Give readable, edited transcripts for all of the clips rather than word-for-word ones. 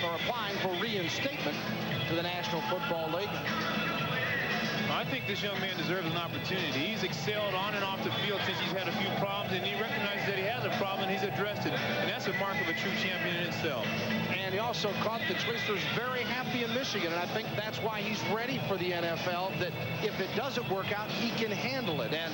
or applying for reinstatement to the National Football League. I think this young man deserves an opportunity. He's excelled on and off the field since he's had a few problems, and he recognizes that he has a problem, and he's addressed it. And that's a mark of a true champion in itself. And he also caught the Twisters very happy in Michigan, and I think that's why he's ready for the NFL, that if it doesn't work out, he can handle it, and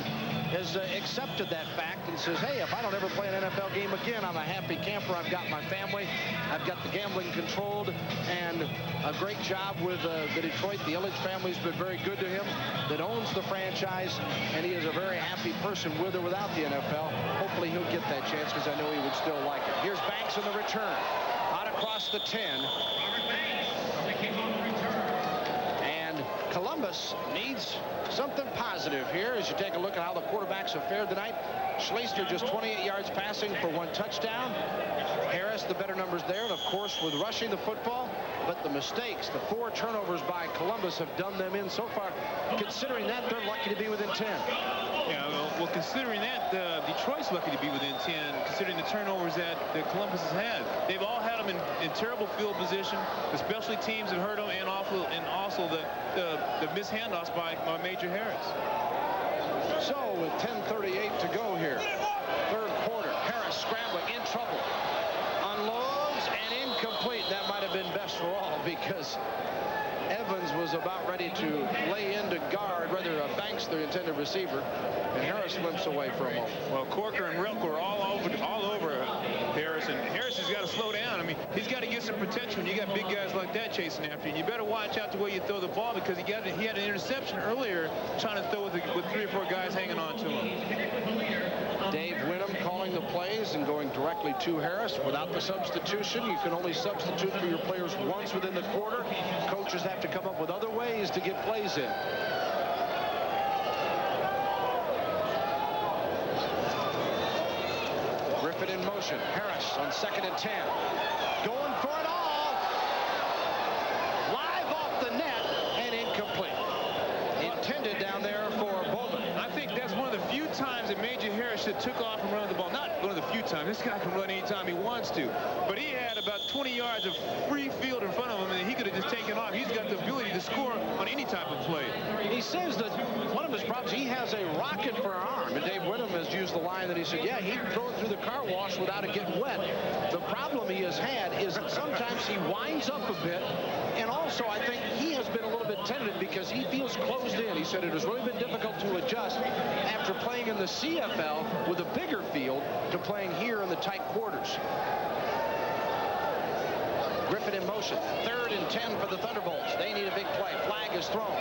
has accepted that fact and says, hey, if I don't ever play an NFL game again, I'm a happy camper. I've got my family. I've got the gambling controlled, and a great job with the Detroit. The Ilitch family's been very good to him, that owns the franchise, and he is a very happy person with or without the NFL. Hopefully he'll get that chance, because I know he would still like it. Here's Banks in the return. Out across the 10. And Columbus needs something positive here as you take a look at how the quarterbacks have fared tonight. Schleister just 28 yards passing for 1 touchdown. Harris, the better numbers there, and of course with rushing the football. But the mistakes, the 4 turnovers by Columbus have done them in so far. Considering that, they're lucky to be within 10. Yeah, well, considering that, Detroit's lucky to be within 10, considering the turnovers that Columbus has had. They've all had them in terrible field position. Especially teams have hurt them, and also the missed handoffs by Major Harris. So with 10:38 to go here, third quarter, Harris scrambling, in trouble. Unloads and incomplete. That might have been best for all, because Evans was about ready to lay into guard, rather Banks, the intended receiver, and Harris limps away for a moment. Well, Corker and Rilk were all over Harris, and Harris has got to slow down. I mean, he's got to get some protection when you got big guys like that chasing after you. You better watch out the way you throw the ball, because he had an interception earlier trying to throw with 3 or 4 guys hanging on to him. Dave Winham calling the plays and going directly to Harris without the substitution. You can only substitute for your players once within the quarter. Coaches have to come up with other ways to get plays in. Griffin in motion. Harris on 2nd and 10. Going for it all. Live off the net and incomplete. Intended down there for Bowman. I think that's one of the few times that Major Harris should took off and run the ball. Not one of the few times. This guy can run anytime he wants to. But he had about 20 yards of free field in front of him, and he could have just taken off. He's got the ability to score on any type of play. He says that one of his problems, he has a rocket for an arm. And Dave Winham has used the line that he said, yeah, he can throw it through the car wash without it getting wet. The problem he has had is that sometimes he winds up a bit. And also, I think he has been a little bit tentative because he feels closed in. He said it has really been difficult to adjust after playing in the CFL with a bigger field to playing here in the tight quarters. Griffin in motion. 3rd and 10 for the Thunderbolts. They need a big play. Flag is thrown.